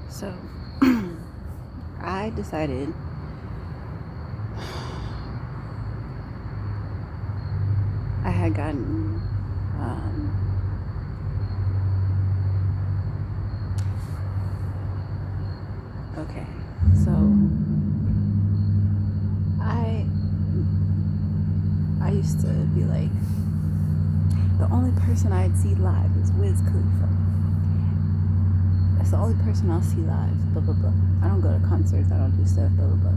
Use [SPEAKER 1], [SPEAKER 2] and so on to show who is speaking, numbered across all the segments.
[SPEAKER 1] So I decided I had gotten okay. So I I used to be like, the only person I'd see live is Wiz Khalifa. That's the only person I'll see live. Blah blah blah. I don't go to concerts. I don't do stuff. Blah blah blah.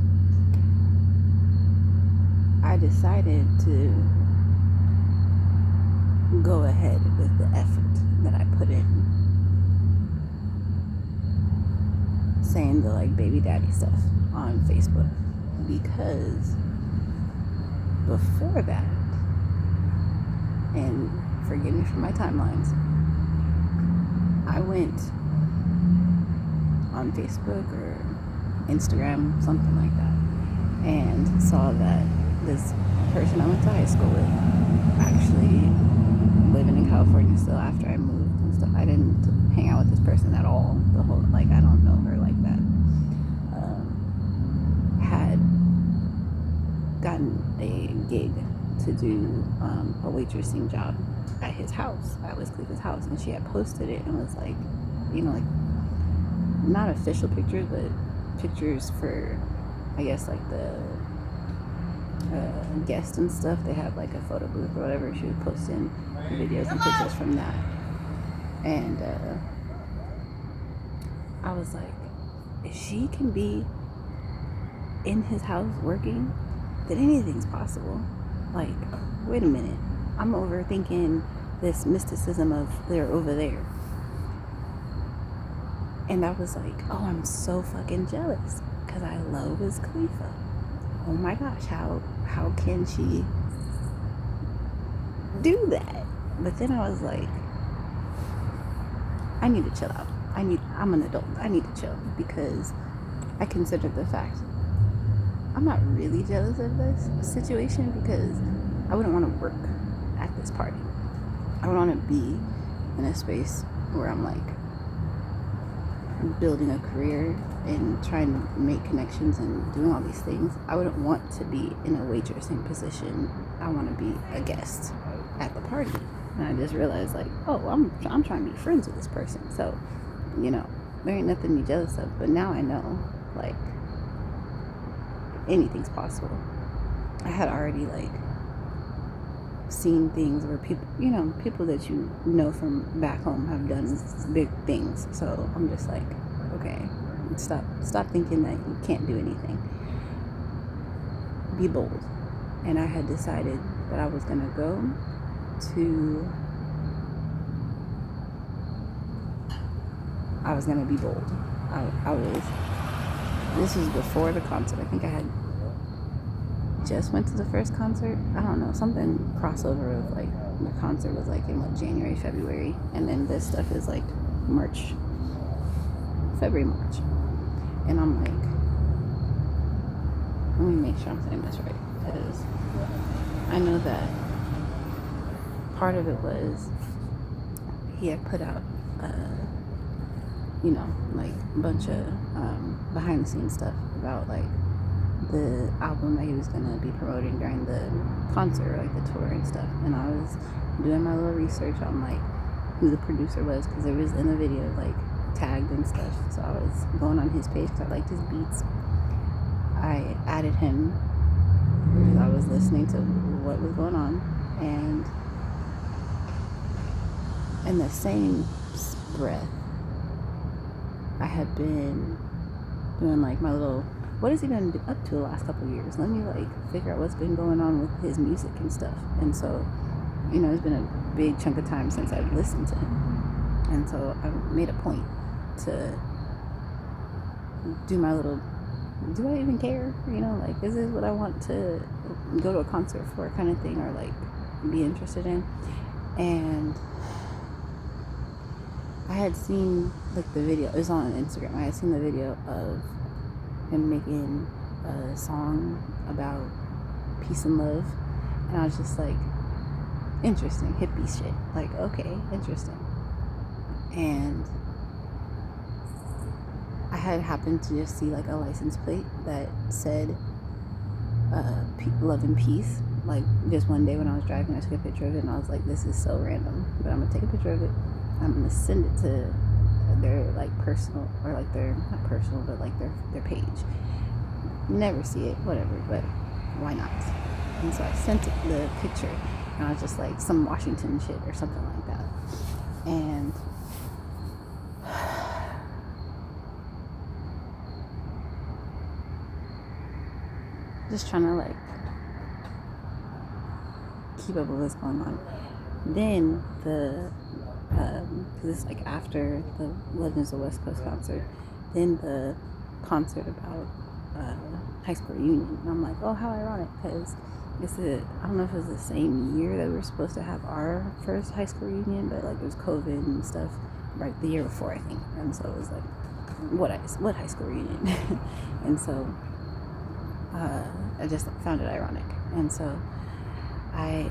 [SPEAKER 1] I decided to go ahead with the effort that I put in, saying the like baby daddy stuff on Facebook, because before that, and forgive me for my timelines, I went on Facebook or Instagram, something like that, and saw that this person I went to high school with actually living in California still after I moved and stuff. I didn't hang out with this person at all. The whole, like, I don't know her like that. Had gotten a gig to do a waitressing job at his house, at Wiz Khalifa's house, and she had posted it and was like, like not official pictures, but pictures for, I guess, like the guests and stuff. They had like a photo booth or whatever. She was posting videos and pictures from that, and I was like, if she can be in his house working, then anything's possible. Like, wait a minute, I'm overthinking this mysticism of they're over there. And I was like, oh, I'm so fucking jealous because I love Wiz Khalifa. Oh my gosh, how can she do that? But then I was like, I need to chill out. I'm an adult. I need to chill, because I consider the fact I'm not really jealous of this situation, because I wouldn't want to work at this party. I would want to be in a space where I'm like building a career and trying to make connections and doing all these things. I wouldn't want to be in a waitressing position. I want to be a guest at the party. And I just realized, like, oh, I'm trying to be friends with this person. So, there ain't nothing to be jealous of. But now I know, like, anything's possible. I had already, like, seen things where people that you know from back home have done big things. So I'm just like, okay, stop thinking that you can't do anything. Be bold. And I had decided that I was gonna go to I was gonna be bold. This was before the concert. I think I had just went to the first concert. I don't know, something crossover of like the concert was like in January, February, and then this stuff is like March, February, March. And I'm like, let me make sure I'm saying this right, because I know that part of it was he had put out like a bunch of behind the scenes stuff about like the album that he was going to be promoting during the concert, like the tour and stuff. And I was doing my little research on like who the producer was, because it was in the video like tagged and stuff. So I was going on his page because I liked his beats. I added him because I was listening to what was going on, and in the same breath, I had been doing like my little, what has he been up to the last couple of years? Let me like figure out what's been going on with his music and stuff. And so, it's been a big chunk of time since I've listened to him. And so I made a point to do my little, do I even care? Like, is this what I want to go to a concert for kind of thing, or like be interested in? And I had seen like the video, it was on Instagram. I had seen the video of him making a song about peace and love, and I was just like, interesting, hippie shit. Like, okay, interesting. And had happened to just see like a license plate that said love and peace. Like just one day when I was driving, I took a picture of it and I was like, this is so random, but I'm gonna take a picture of it. I'm gonna send it to their like personal, or like their, not personal, but like their page. Never see it, whatever, but why not? And so I sent it, the picture, and I was just like some Washington shit or something like that. And just trying to like keep up with what's going on. Then because it's like after the Legends of the West Coast concert, then the concert about high school reunion. And I'm like, oh, how ironic, because I don't know if it was the same year that we were supposed to have our first high school reunion, but like it was COVID and stuff, right, the year before, I think. And so it was like, what high school reunion? And so I just found it ironic. And so I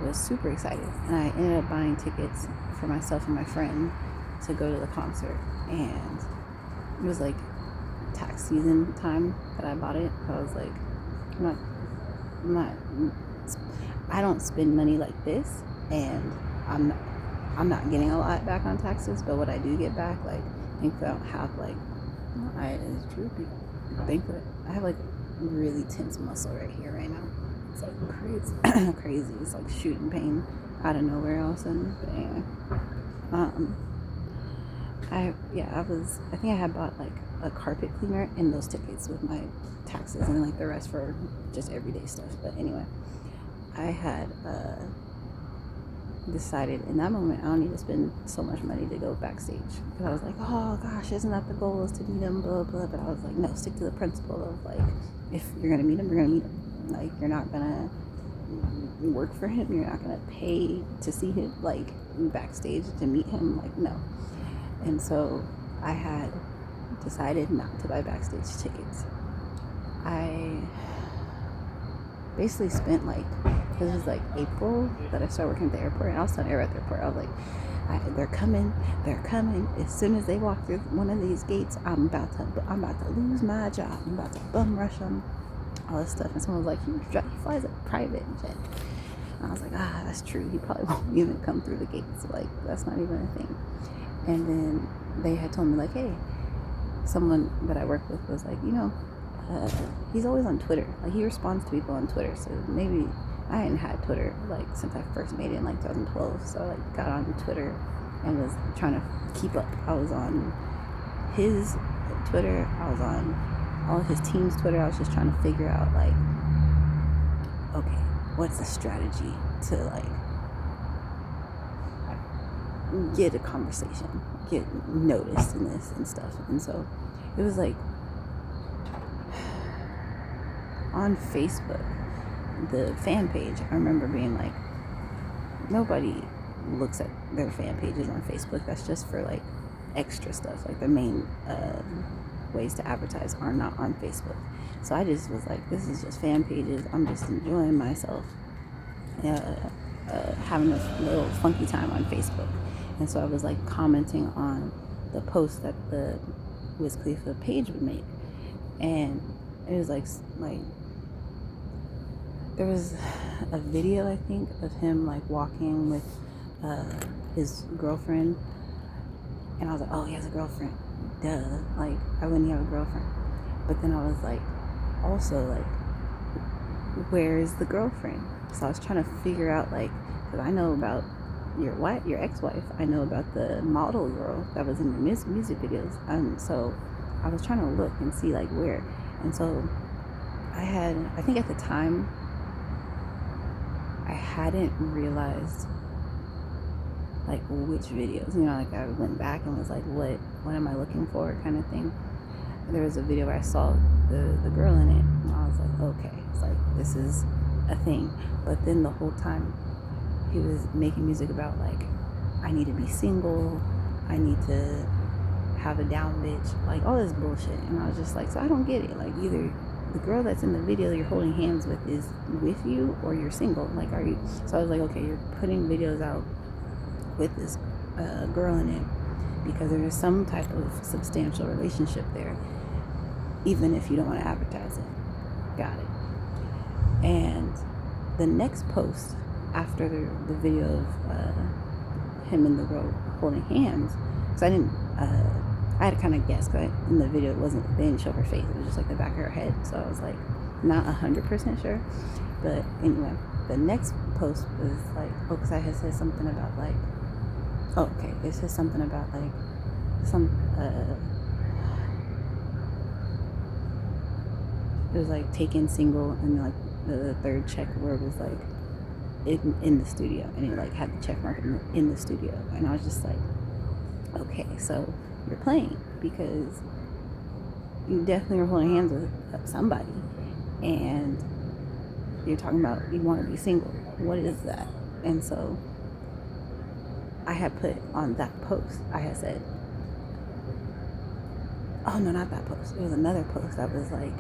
[SPEAKER 1] was super excited, and I ended up buying tickets for myself and my friend to go to the concert. And it was like tax season time that I bought it. I was like, I don't spend money like this, and I'm not getting a lot back on taxes, but what I do get back, like, thankfully I don't have like, it's true, thankfully I have like really tense muscle right here right now. It's like crazy. Crazy. It's like shooting pain out of nowhere all of a sudden. But anyway, I think I had bought like a carpet cleaner and those tickets with my taxes, and like the rest for just everyday stuff. But anyway, I had decided in that moment I don't need to spend so much money to go backstage, because I was like, oh gosh, isn't that the goal, is to meet him, blah blah. But I was like, no, stick to the principle of like, if you're gonna meet him, you're gonna meet him. Like, you're not gonna work for him, you're not gonna pay to see him like backstage to meet him, like, no. And so I had decided not to buy backstage tickets. I basically spent like, this was like April that I started working at the airport, and I was telling everyone at the airport, I was like, they're coming. As soon as they walk through one of these gates, I'm about to lose my job. I'm about to bum rush them, all this stuff. And someone was like, he flies a private jet. And I was like, that's true. He probably won't even come through the gates. Like, that's not even a thing. And then they had told me like, hey, someone that I work with was like, he's always on Twitter. Like, he responds to people on Twitter. So maybe I hadn't had Twitter like since I first made it in like 2012. So I like got on Twitter and was trying to keep up. I was on his Twitter. I was on all of his team's Twitter. I was just trying to figure out like, okay, what's the strategy to like get a conversation, get noticed in this and stuff. And so it was like, on Facebook, the fan page, I remember being like, nobody looks at their fan pages on Facebook. That's just for like extra stuff. Like the main ways to advertise are not on Facebook. So I just was like, this is just fan pages. I'm just enjoying myself, having a little funky time on Facebook. And so I was like commenting on the post that the Wiz Khalifa page would make, and it was like there was a video, I think, of him like walking with his girlfriend, and I was like, oh, he has a girlfriend, duh, like why wouldn't he have a girlfriend? But then I was like, also like, where is the girlfriend? So I was trying to figure out, like, because I know about your ex-wife, I know about the model girl that was in the music videos, and so I was trying to look and see like where. And so I think at the time I hadn't realized like which videos, like I went back and was like, what am I looking for, kind of thing. And there was a video where I saw the girl in it, and I was like, okay, it's like, this is a thing. But then the whole time he was making music about like, I need to be single, I need to have a down bitch, like all this bullshit. And I was just like, so I don't get it. Like, either the girl that's in the video you're holding hands with is with you, or you're single. Like, are you? So I was like, okay, you're putting videos out with this girl in it, because there is some type of substantial relationship there, even if you don't want to advertise it. Got it. And the next post after the video of him in the road holding hands, because I had to kind of guess, because in the video they didn't show her face, it was just like the back of her head, so I was like not 100% sure. But anyway, the next post was like, oh, because I had said something about like, oh, okay, it says something about like some it was like taken single, and like the third check word was like in the studio, and it like had the check mark in the studio, and I was just like, okay, so you're playing, because you definitely are holding hands with somebody, and you're talking about you want to be single. What is that? And so I had put on that post, I had said, oh no, not that post, it was another post that was like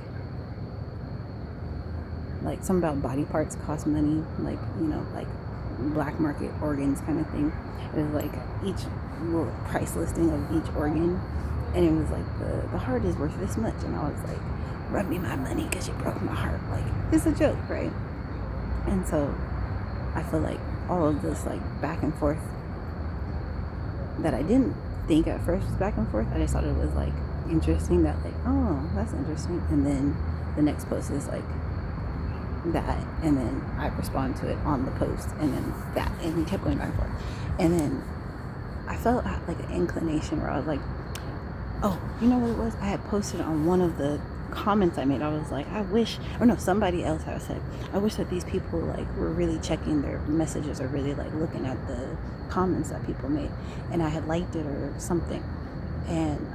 [SPEAKER 1] something about body parts cost money, like, you know, like black market organs kind of thing. It was like each little price listing of each organ, and it was like the heart is worth this much, and I was like, rub me my money because you broke my heart. Like, it's a joke, right? And so I feel like all of this like back and forth that I didn't think at first was back and forth, I just thought it was like interesting, that like, oh, that's interesting, and then the next post is like that, and then I respond to it on the post, and then that, and we kept going back and forth. And then I felt like an inclination where I was like, oh, you know what it was? I had posted on one of the comments I made, I was like, I wish, or no, somebody else had said, I wish that these people like were really checking their messages, or really like looking at the comments that people made, and I had liked it or something. And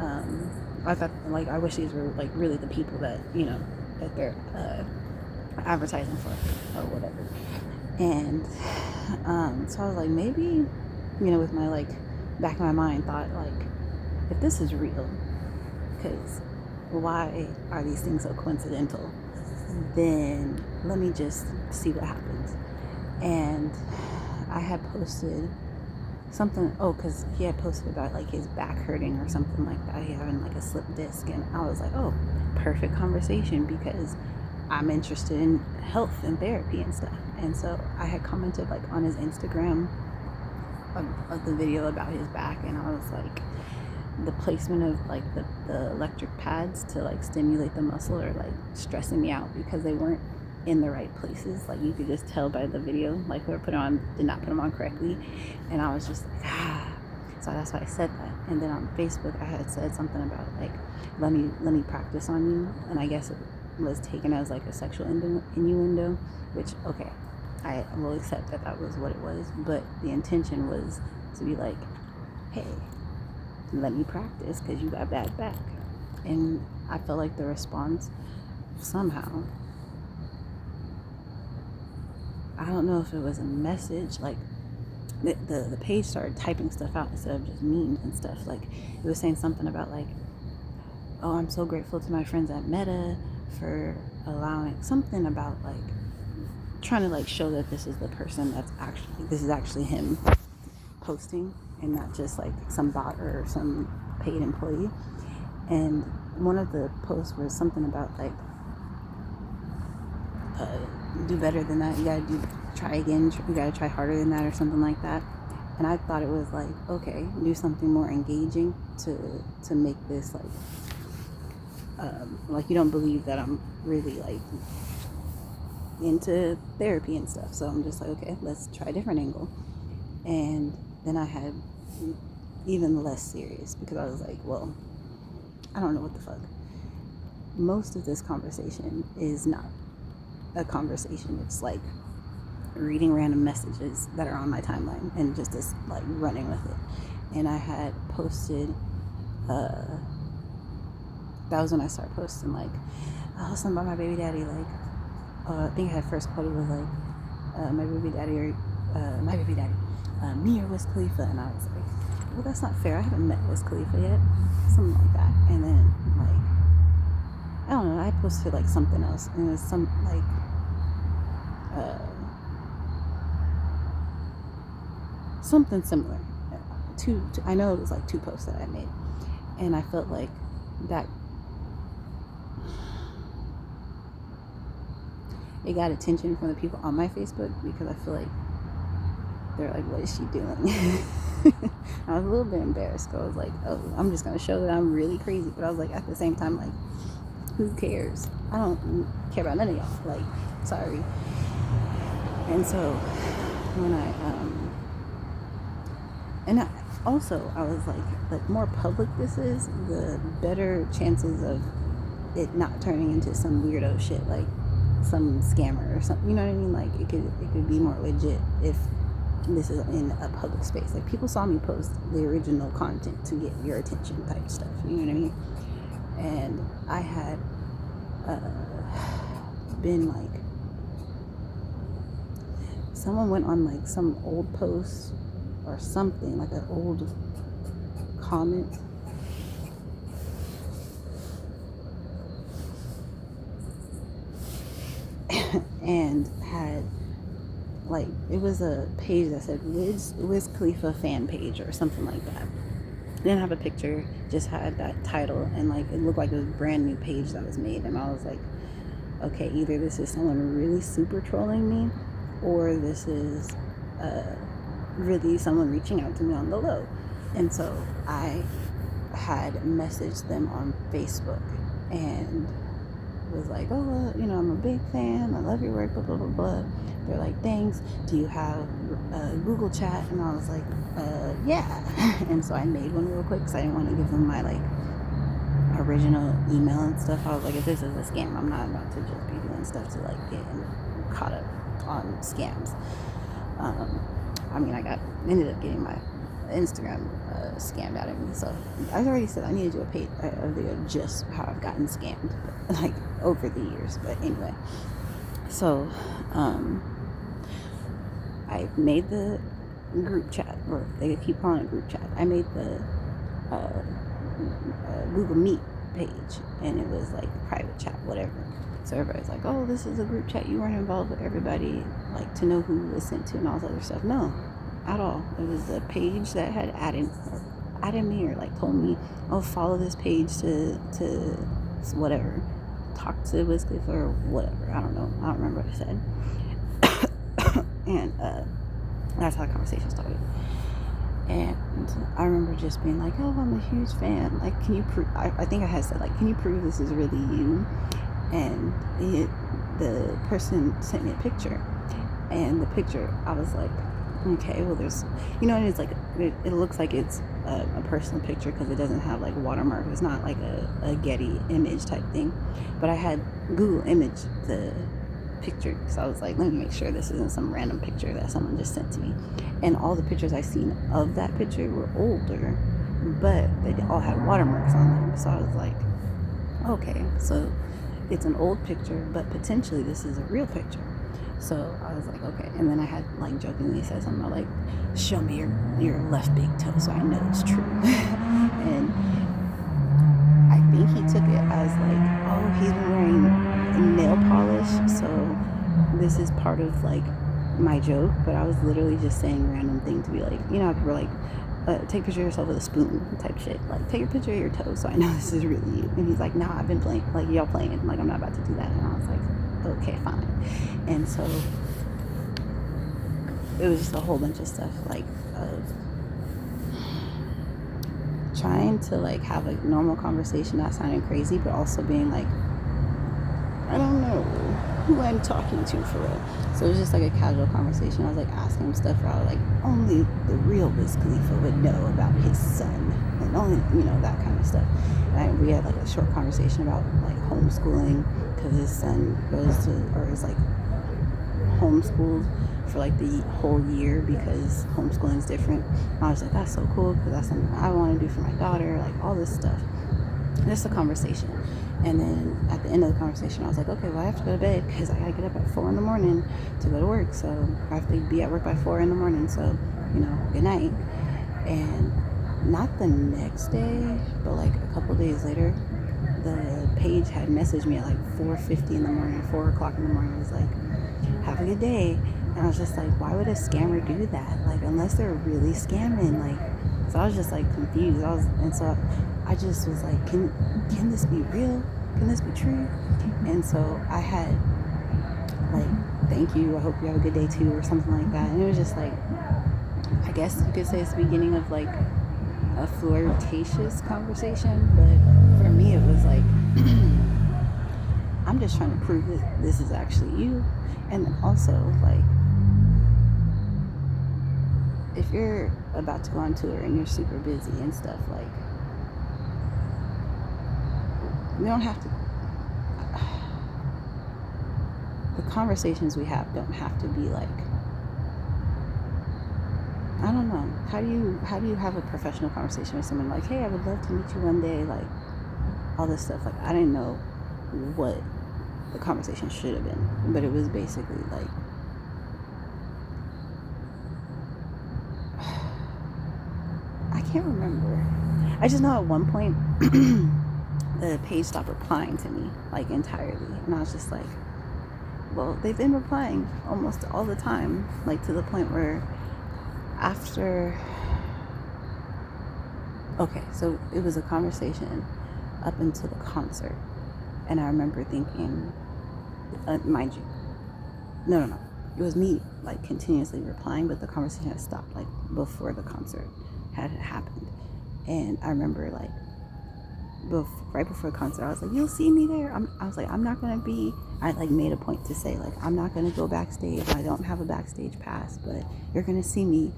[SPEAKER 1] I thought, like, I wish these were like really the people that, you know, that they're advertising for or whatever. And so I was like, maybe, you know, with my like back of my mind thought, like, if this is real, because why are these things so coincidental, then let me just see what happens. And I had posted something, because he had posted about like his back hurting or something like that, he having like a slip disc, and I was like, oh, perfect conversation, because I'm interested in health and therapy and stuff. And so I had commented like on his Instagram of the video about his back, and I was like, the placement of like the electric pads to like stimulate the muscle are like stressing me out, because they weren't in the right places. Like, you could just tell by the video, like whoever put on did not put them on correctly, and I was just like, so that's why I said that. And then on Facebook I had said something about like, let me practice on you, and I guess it was taken as like a sexual innuendo, which, okay, I will accept that was what it was, but the intention was to be like, hey, let me practice because you got bad back. And I felt like the response somehow, I don't know if it was a message, like the page started typing stuff out instead of just memes and stuff. Like, it was saying something about like, oh, I'm so grateful to my friends at Meta for allowing, something about like trying to like show that this is the person this is actually him posting, and not just like some bot or some paid employee. And one of the posts was something about like, do better than that, you gotta try again, you gotta try harder than that, or something like that. And I thought it was like, okay, do something more engaging to make this like you don't believe that I'm really like into therapy and stuff. So I'm just like, okay, let's try a different angle. And then I had even less serious, because I was like, well, I don't know what the fuck. Most of this conversation is not a conversation. It's like reading random messages that are on my timeline and just like running with it. And I had posted, that was when I started posting like, oh, something about my baby daddy, like, I think I had first quoted was like, my baby daddy, me or Wiz Khalifa. And I was like, well, that's not fair, I haven't met Wiz Khalifa yet, something like that. And then like, I don't know, I posted like something else, and it was some like, something similar to I know it was like 2 posts that I made, and I felt like that it got attention from the people on my Facebook, because I feel like they're like, what is she doing? I was a little bit embarrassed. I was like, oh, I'm just gonna show that I'm really crazy. But I was like, at the same time, like, who cares? I don't care about none of y'all. Like, sorry. And so when I was like, the more public this is, the better chances of it not turning into some weirdo shit, like some scammer or something. You know what I mean? Like, it could be more legit if this is in a public space. Like, people saw me post the original content to get your attention type stuff. You know what I mean? And I had been like, someone went on like some old post or something, like an old comment, and had like, it was a page that said Wiz Khalifa fan page or something like that. It didn't have a picture, just had that title, and like, it looked like it was a brand new page that was made. And I was like, okay, either this is someone really super trolling me, or this is really someone reaching out to me on the low. And so I had messaged them on Facebook and was like, oh, I'm a big fan, I love your work, blah blah blah blah. They're like, thanks, do you have Google Chat? And I was like, yeah. And so I made one real quick because I didn't want to give them my like original email and stuff. I was like, if this is a scam, I'm not about to just be doing stuff to like get caught up on scams. I mean, ended up getting my Instagram scammed out of me. So I already said I need to do a video just how I've gotten scammed, like over the years. But anyway, so I made the group chat, or they keep calling it group chat. I made the Google Meet page, and it was like private chat, whatever. So everybody's like, oh, this is a group chat, you weren't involved with everybody, like to know who was sent to and all this other stuff. No, at all. It was a page that had added me, or like told me, oh, follow this page to whatever, talk to Wiz Khalifa or whatever. I don't know. I don't remember what I said. And that's how the conversation started. And I remember just being like, oh, I'm a huge fan. Like, can you prove? I think I had said, like, can you prove this is really you? And the person sent me a picture. And the picture, I was like, okay, well, there's, and it's like, it looks like it's a personal picture because it doesn't have like watermark. It's not like a Getty image type thing. But I had Google image the picture, so I was like, let me make sure this isn't some random picture that someone just sent to me. And all the pictures I seen of that picture were older, but they all had watermarks on them. So I was like, okay, so it's an old picture, but potentially this is a real picture. So I was like, okay. And then I had like jokingly said something about like, show me your left big toe so I know it's true. And I think he took it as like, oh, he's been wearing nail polish, so this is part of like my joke. But I was literally just saying a random thing to be like, people are like, take a picture of yourself with a spoon type shit. Like, take a picture of your toes so I know this is really you. And he's like, nah, I've been playing, like, y'all playing it. Like, I'm not about to do that. And I was like, okay, fine. And so it was just a whole bunch of stuff, like, of trying to like have a normal conversation, not sounding crazy, but also being like, I don't know who I'm talking to for real. So it was just like a casual conversation. I was like asking him stuff where I was like, only the real Wiz Khalifa would know about his son, and only, that kind of stuff. And we had like a short conversation about like homeschooling, because his son goes to, or is like homeschooled for like the whole year because homeschooling is different. And I was like, that's so cool, because that's something I want to do for my daughter, like all this stuff. Just a conversation. And then at the end of the conversation, I was like, okay, well, I have to go to bed because I gotta get up at 4 a.m. to go to work. So I have to be at work by 4 a.m. So, good night. And not the next day, but like a couple days later, the page had messaged me at like 4:50 in the morning, 4 o'clock in the morning. It was like, have a good day. And I was just like, why would a scammer do that? Like, unless they're really scamming, like, So I was just like confused. And so I just was like, can this be real? Can this be true? And so I had like, thank you, I hope you have a good day too, or something like that. And it was just like, I guess you could say it's the beginning of like a flirtatious conversation, but for me it was like, I'm just trying to prove that this is actually you. And then also, like, if you're about to go on tour and you're super busy and stuff, like, we don't have to, the conversations we have don't have to be like, I don't know, how do you have a professional conversation with someone like, hey, I would love to meet you one day, like, all this stuff. Like, I didn't know what the conversation should have been, but it was basically like, I can't remember. I just know at one point the page stopped replying to me like entirely, and I was just like, well, they've been replying almost all the time, like to the point where after, okay, so it was a conversation up until the concert, and I remember thinking, mind you, no, it was me like continuously replying, but the conversation had stopped like before the concert had happened. And I remember like right before the concert, I was like, you'll see me there. I was like, I'm not gonna be, I like made a point to say like, I'm not gonna go backstage, I don't have a backstage pass, but you're gonna see me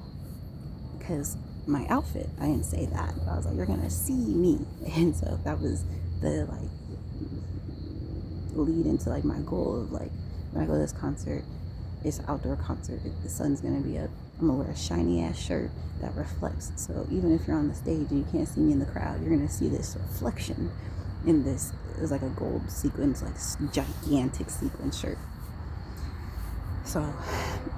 [SPEAKER 1] because my outfit. I didn't say that, but I was like, you're gonna see me. And so that was the like lead into like my goal of like, when I go to this concert, it's an outdoor concert, the sun's gonna be up, I'm gonna wear a shiny ass shirt that reflects, so even if you're on the stage and you can't see me in the crowd, you're gonna see this reflection in this. It was like a gold sequins, like gigantic sequin shirt. So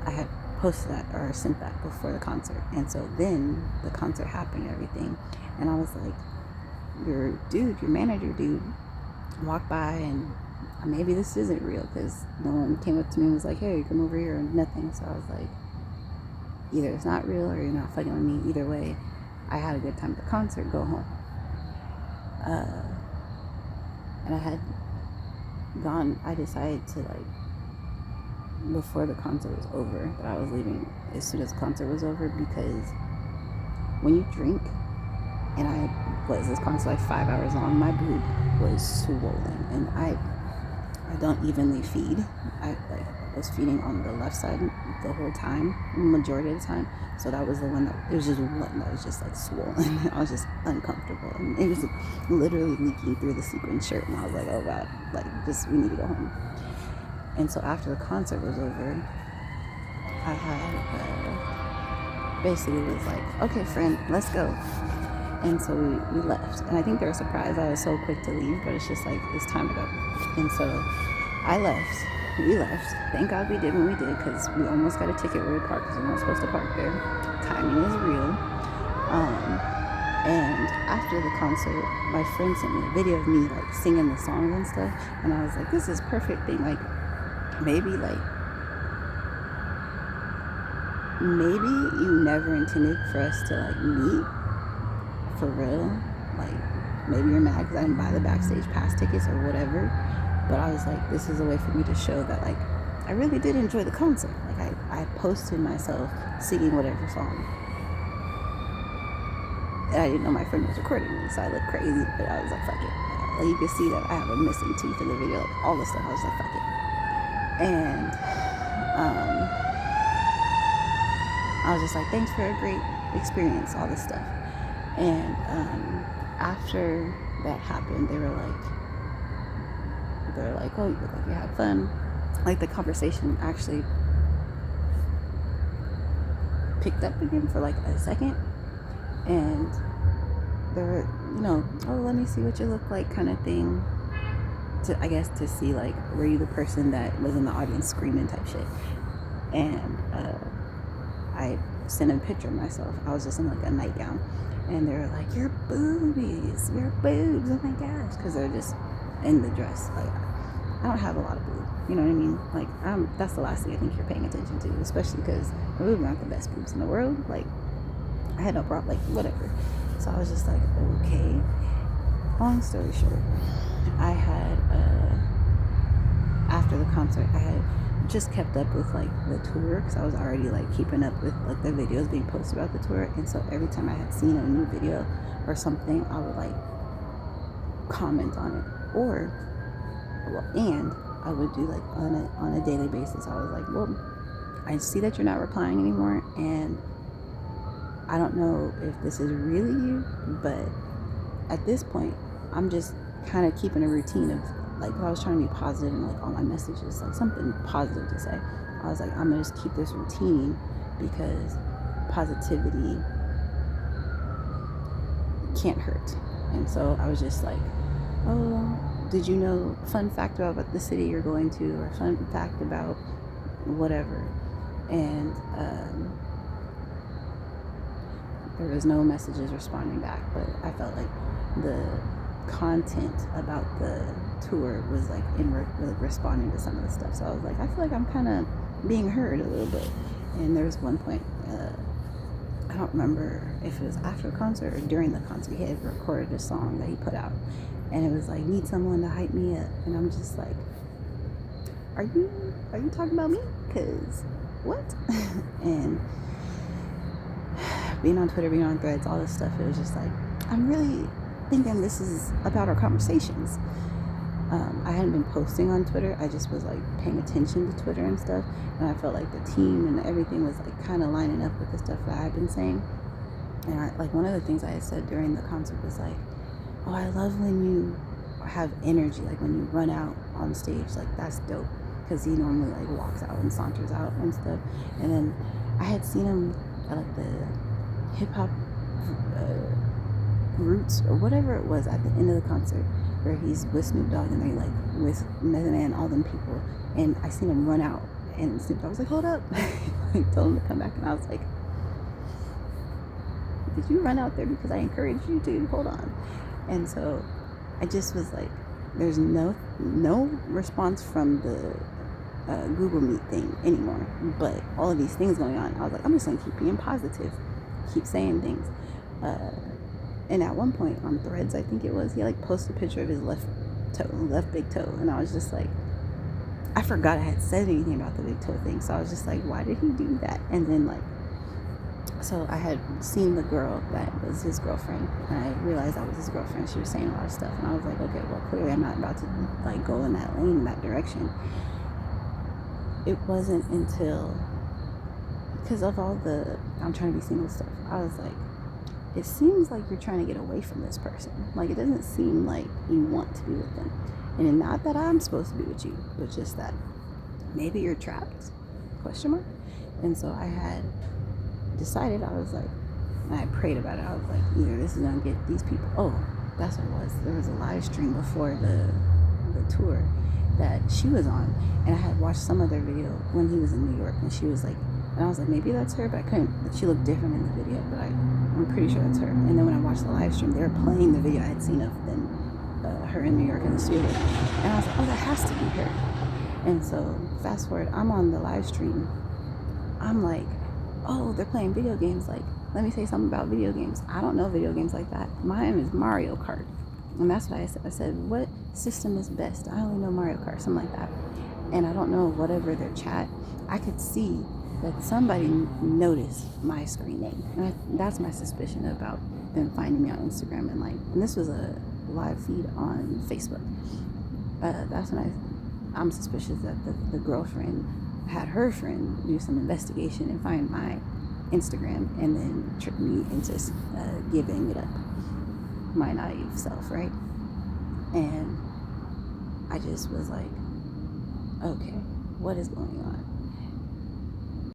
[SPEAKER 1] I had posted that or sent that before the concert, and so then the concert happened and everything, and I was like, your manager dude walked by, and maybe this isn't real, because no one came up to me and was like, hey, come over here, or nothing. So I was like, either it's not real or you're not fucking with me. Either way, I had a good time at the concert, go home. And I decided to like, before the concert was over, that I was leaving as soon as the concert was over, because when you drink, and this concert like 5 hours long, my boob was swollen, and I don't evenly feed. I was feeding on the left side the whole time, majority of the time. So that was the one it was just one that was just like swollen. I was just uncomfortable, and it was literally leaking through the sequin shirt, and I was like, oh god, like, we need to go home. And so after the concert was over, I had basically was like, okay friend, let's go. And so we left, and I think they were surprised I was so quick to leave, but it's just like, it's time to go. And so we left. Thank God we did when we did, because we almost got a ticket where we parked, because we're not supposed to park there. Timing is real. And after the concert, my friend sent me a video of me like singing the songs and stuff, and I was like, this is perfect thing. Like, maybe you never intended for us to like meet for real. Like, maybe you're mad because I didn't buy the backstage pass tickets or whatever, but I was like, this is a way for me to show that like, I really did enjoy the concert. Like, I posted myself singing whatever song, and I didn't know my friend was recording me, so I looked crazy, but I was like, fuck it. Like, you can see that I have a missing tooth in the video, like all this stuff. I was like, fuck it. And I was just like, thanks for a great experience, all this stuff. And after that happened, they were like, oh, you look like you had fun. Like, the conversation actually picked up again for like a second, and they were, oh, let me see what you look like, kind of thing, to see like, were you the person that was in the audience screaming type shit. And I sent a picture of myself. I was just in like a nightgown, and they were like, your boobs, oh my gosh, because they're just in the dress. Like, I don't have a lot of boobs, you know what I mean? Like, that's the last thing I think you're paying attention to, especially because my boobs aren't the best boobs in the world. Like, I I had no problem, like, whatever. So I was just like, okay. Long story short, I had, after the concert, I had just kept up with, like, the tour, because I was already, like, keeping up with, like, the videos being posted about the tour. And so every time I had seen a new video or something, I would, like, comment on it. Or, well, and I would do, like, on a daily basis. I was like, well, I see that you're not replying anymore, and I don't know if this is really you, but at this point, I'm just kind of keeping a routine of, like, I was trying to be positive and, like, all my messages, like, something positive to say. I was like, I'm gonna just keep this routine because positivity can't hurt. And so I was just like, oh, did you know, fun fact about the city you're going to, or fun fact about whatever. And there was no messages responding back, but I felt like the content about the tour was like responding to some of the stuff. So I was like, I feel like I'm kind of being heard a little bit. And there was one point, I don't remember if it was after the concert or during the concert, he had recorded a song that he put out, and it was like, need someone to hype me up. And I'm just like, are you talking about me? Cause what? And being on Twitter, being on Threads, all this stuff, it was just like, I'm really thinking this is about our conversations. I hadn't been posting on Twitter. I just was like paying attention to Twitter and stuff, and I felt like the team and everything was like kind of lining up with the stuff that I've been saying. And like one of the things I had said during the concert was like, oh, I love when you have energy, like when you run out on stage, like that's dope, because he normally like walks out and saunters out and stuff. And then I had seen him at like the hip hop Roots or whatever it was at the end of the concert, where he's with Snoop Dogg and they like with Method Man, all them people, and I seen him run out, and Snoop Dogg was like, hold up. He told him to come back, and I was like, did you run out there because I encouraged you to? Hold on. And so I just was like, there's no response from the Google Meet thing anymore, but all of these things going on. I was like, I'm just gonna keep being positive, keep saying things. And at one point on Threads, I think it was, he like posted a picture of his left big toe, and I was just like, I forgot I had said anything about the big toe thing, so I was just like, why did he do that? And then like, so I had seen the girl that was his girlfriend, and I realized that was his girlfriend. She was saying a lot of stuff, and I was like, okay, well, clearly I'm not about to like go in that lane, in that direction. It wasn't until, because of all the I'm trying to be single stuff, I was like, it seems like you're trying to get away from this person. Like, it doesn't seem like you want to be with them. And not that I'm supposed to be with you, but just that maybe you're trapped, ? And so I had decided, I was like, and I prayed about it. I was like, either this is going to get these people. Oh, that's what it was. There was a live stream before the tour that she was on. And I had watched some other video when he was in New York. And she was like, and I was like, maybe that's her, but I couldn't. She looked different in the video, but I'm pretty sure that's her. And then when I watched the live stream, they were playing the video I had seen of them, her in New York in the studio. And I was like, oh, that has to be her. And so fast forward, I'm on the live stream. I'm like, oh, they're playing video games. Like, let me say something about video games. I don't know video games like that. Mine is Mario Kart. And that's what I said. I said, what system is best? I only know Mario Kart, something like that. And I don't know, whatever their chat, I could see that somebody noticed my screen name. And that's my suspicion about them finding me on Instagram. And this was a live feed on Facebook. That's when I'm suspicious that the girlfriend had her friend do some investigation and find my Instagram and then trick me into giving it up, my naive self, right? And I just was like, okay, what is going on?